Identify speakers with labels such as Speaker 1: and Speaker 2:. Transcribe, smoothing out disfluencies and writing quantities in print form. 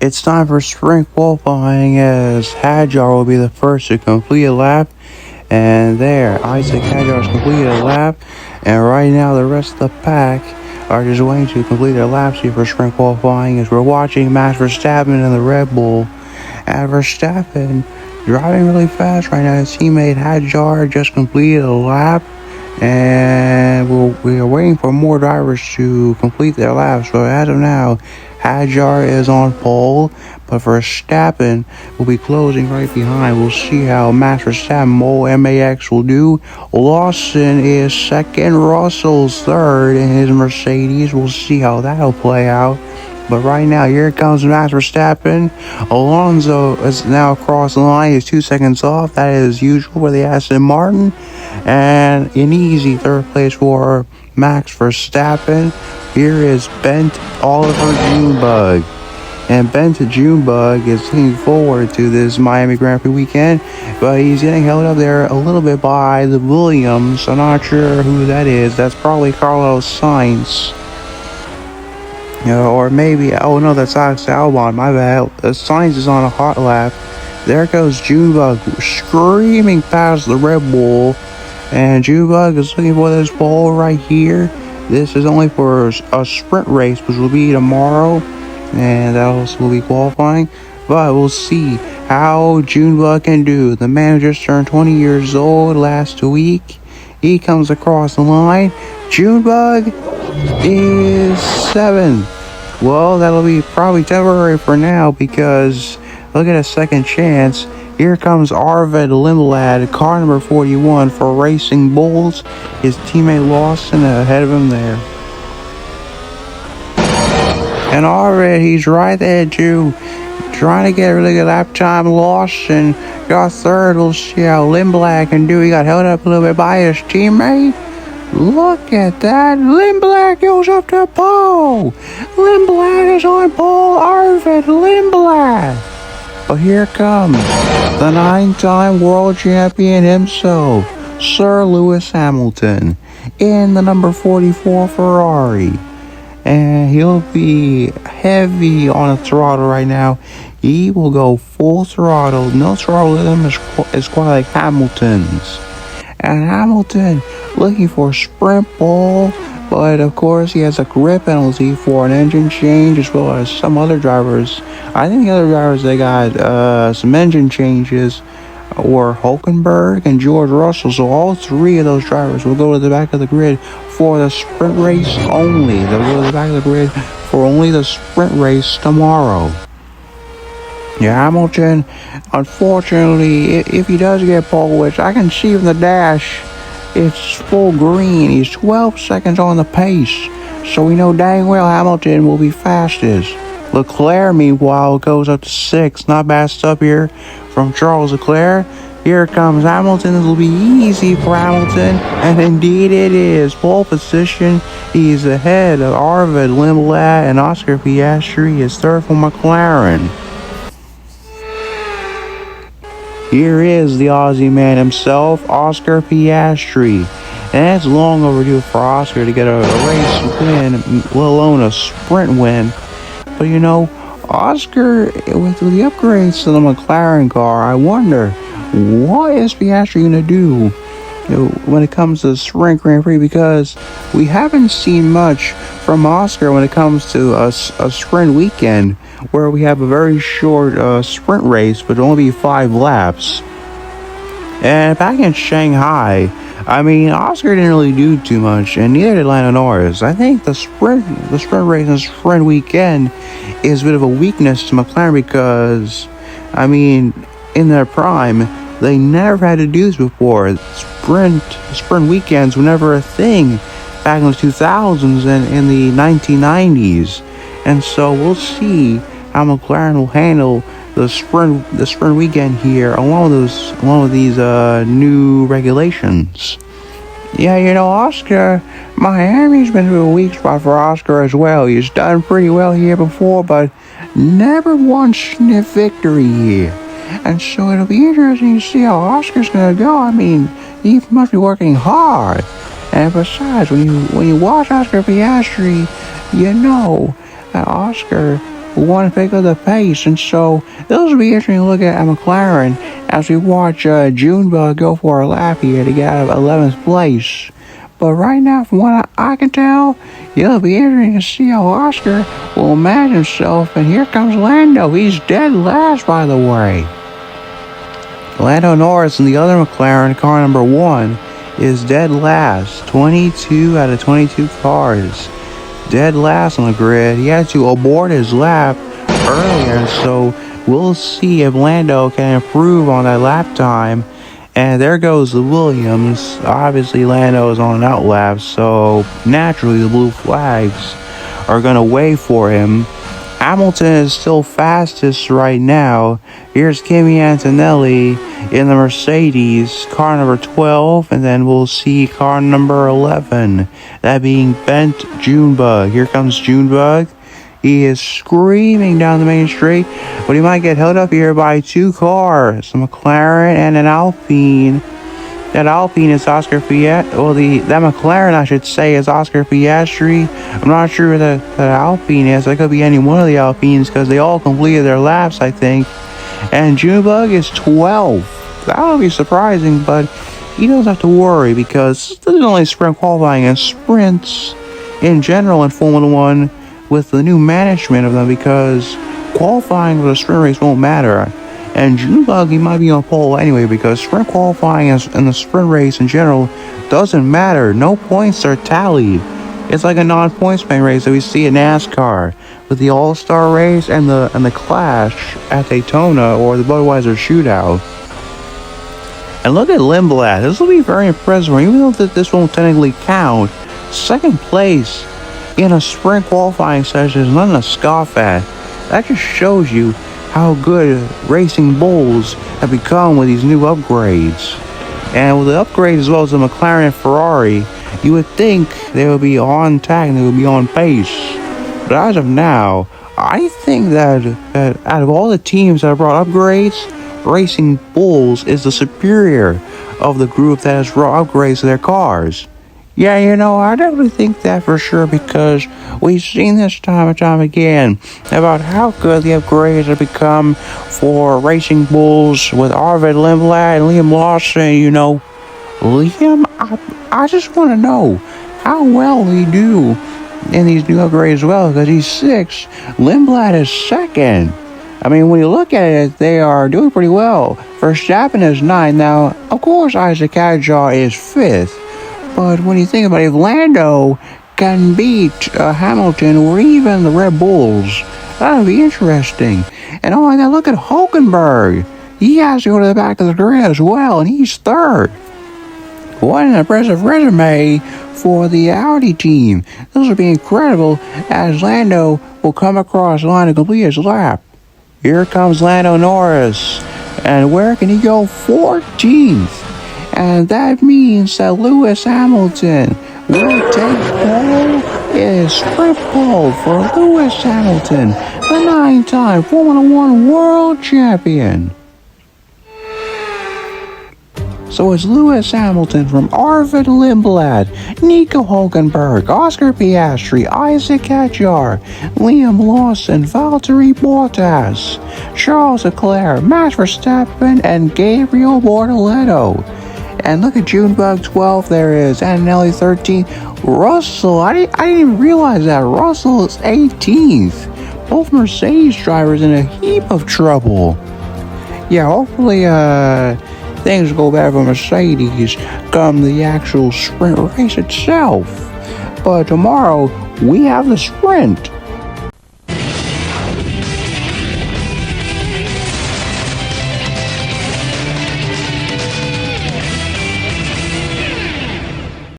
Speaker 1: It's time for sprint qualifying as Hadjar will be the first to complete a lap. And there, Isaac Hadjar has completed a lap. And right now the rest of the pack are just waiting to complete their laps here for sprint qualifying as we're watching Max Verstappen in the Red Bull. And Verstappen driving really fast right now. His teammate Hadjar just completed a lap. And we are waiting for more drivers to complete their laps. So as of now, Hadjar is on pole, but Verstappen will be closing right behind. We'll see how Max Verstappen, MAX will do. Lawson is second, Russell's third in his Mercedes. We'll see how that'll play out. But right now, here comes Max Verstappen. Alonso is now across the line. He's 2 seconds off. That is usual for the Aston Martin. And an easy third place for Max Verstappen. Here is Bent Oliver Junebug. And Bent Junebug is looking forward to this Miami Grand Prix weekend. But he's getting held up there a little bit by the Williams. I'm not sure who that is. That's probably Carlos Sainz. Or maybe, oh no, that's Alex Albon, my bad. Sainz is on a hot lap. There goes Junebug screaming past the Red Bull. And Junebug is looking for this pole right here. This is only for a sprint race, which will be tomorrow. And that also will be qualifying. But we'll see how Junebug can do. The man who just turned 20 years old last week. He comes across the line. Junebug is 7th. Well, that'll be probably temporary for now because look at a second chance. Here comes Arvid Lindblad, car number 41 for Racing Bulls. His teammate Lawson ahead of him there. And Arvid, he's right there too. Trying to get a really good lap time. Lawson got third. We'll see how Lindblad can do. He got held up a little bit by his teammate. Look at that. Lindblad goes up to pole. Lindblad is on pole. Arvid Lindblad. But here comes the 9-time world champion himself, Sir Lewis Hamilton, in the number 44 Ferrari. And he'll be heavy on the throttle right now. He will go full throttle. No throttle rhythm is quite like Hamilton's. And Hamilton looking for a sprint pole, but of course he has a grid penalty for an engine change as well as some other drivers. I think the other drivers, they got some engine changes were Hulkenberg and George Russell. So all three of those drivers will go to the back of the grid for the sprint race only. They'll go to the back of the grid for only the sprint race tomorrow. Yeah, Hamilton, unfortunately, if he does get pole, which I can see from the dash, it's full green. He's 12 seconds on the pace. So we know dang well Hamilton will be fastest. Leclerc, meanwhile, goes up to 6th. Not bad stuff here from Charles Leclerc. Here comes Hamilton. This will be easy for Hamilton. And indeed it is. Pole position. He's ahead of Arvid Lindblad and Oscar Piastri is third for McLaren. Here is the Aussie man himself, Oscar Piastri. And it's long overdue for Oscar to get a race win, let alone a sprint win. But you know, Oscar, with the upgrades to the McLaren car, I wonder, what is Piastri going to do when it comes to the sprint Grand Prix? Because we haven't seen much from Oscar when it comes to a sprint weekend, where we have a very short sprint race, but only 5 laps. And back in Shanghai, I mean, Oscar didn't really do too much, and neither did Lando Norris. I think the sprint race and sprint weekend is a bit of a weakness to McLaren because, I mean, in their prime, they never had to do this before. Sprint weekends were never a thing back in the 2000s and in the 1990s. And so we'll see how McLaren will handle the sprint weekend here along with these new regulations. Yeah, you know, Oscar, Miami's been through a weak spot for Oscar as well. He's done pretty well here before, but never once sniffed victory here. And so it'll be interesting to see how Oscar's gonna go. I mean, he must be working hard. And besides, when you watch Oscar Piastri, you know that Oscar who want to pick up the pace. And so this will be interesting to look at McLaren as we watch Junebug go for a lap here to get out of 11th place. But right now, from what I can tell, it'll be interesting to see how Oscar will manage himself. And here comes Lando. He's dead last, by the way. Lando Norris in the other McLaren, car number 1, is dead last. 22 out of 22 cars. Dead last on the grid. He had to abort his lap earlier, so we'll see if Lando can improve on that lap time. And there goes the Williams. Obviously, Lando is on an outlap, so naturally the blue flags are going to wait for him. Hamilton is still fastest right now. Here's Kimi Antonelli in the Mercedes, car number 12, and then we'll see car number 11, that being Bent Junebug. Here comes Junebug. He is screaming down the main straight, but he might get held up here by 2 cars, a McLaren and an Alpine. That Alpine is Oscar Piastri. Well, that McLaren, I should say, is Oscar Piastri. I'm not sure that Alpine is. It could be any one of the Alpines because they all completed their laps, I think. And Junebug is 12. That'll be surprising, but he doesn't have to worry because this is only sprint qualifying, and sprints in general in Formula 1 with the new management of them, because qualifying for the sprint race won't matter. And Junebug, he might be on pole anyway, because sprint qualifying and the sprint race in general doesn't matter. No points are tallied. It's like a non-points paying race that we see in NASCAR with the All-Star race and the Clash at Daytona or the Budweiser Shootout. And look at Lindblad. This will be very impressive. Even though this won't technically count, second place in a sprint qualifying session is nothing to scoff at. That just shows you how good Racing Bulls have become with these new upgrades. And with the upgrades as well as the McLaren and Ferrari, you would think they would be on track and they would be on pace. But as of now, I think that out of all the teams that have brought upgrades, Racing Bulls is the superior of the group that has brought upgrades to their cars. Yeah, I definitely think that for sure, because we've seen this time and time again about how good the upgrades have become for Racing Bulls with Arvid Lindblad and Liam Lawson. Liam, I just want to know how well he do in these new upgrades as well, because he's 6th. Lindblad is 2nd. I mean, when you look at it, they are doing pretty well. Verstappen is 9th. Now, of course, Isaac Hadjar is 5th. But when you think about it, if Lando can beat Hamilton or even the Red Bulls, that would be interesting. And oh my God, look at Hulkenberg. He has to go to the back of the grid as well, and he's 3rd. What an impressive resume for the Audi team. This will be incredible as Lando will come across the line to complete his lap. Here comes Lando Norris. And where can he go? 14th. And that means that Lewis Hamilton will take pole. It is sprint pole for Lewis Hamilton, the 9-time Formula 1 World Champion. So it's Lewis Hamilton from Arvid Lindblad, Nico Hulkenberg, Oscar Piastri, Isaac Hadjar, Liam Lawson, Valtteri Bottas, Charles Leclerc, Max Verstappen, and Gabriel Bortoleto. And look at Junebug 12, there is Antonelli 13. Russell, I didn't even realize that. Russell is 18th. Both Mercedes drivers in a heap of trouble. Yeah, hopefully things go better for Mercedes come the actual sprint race itself. But tomorrow, we have the sprint.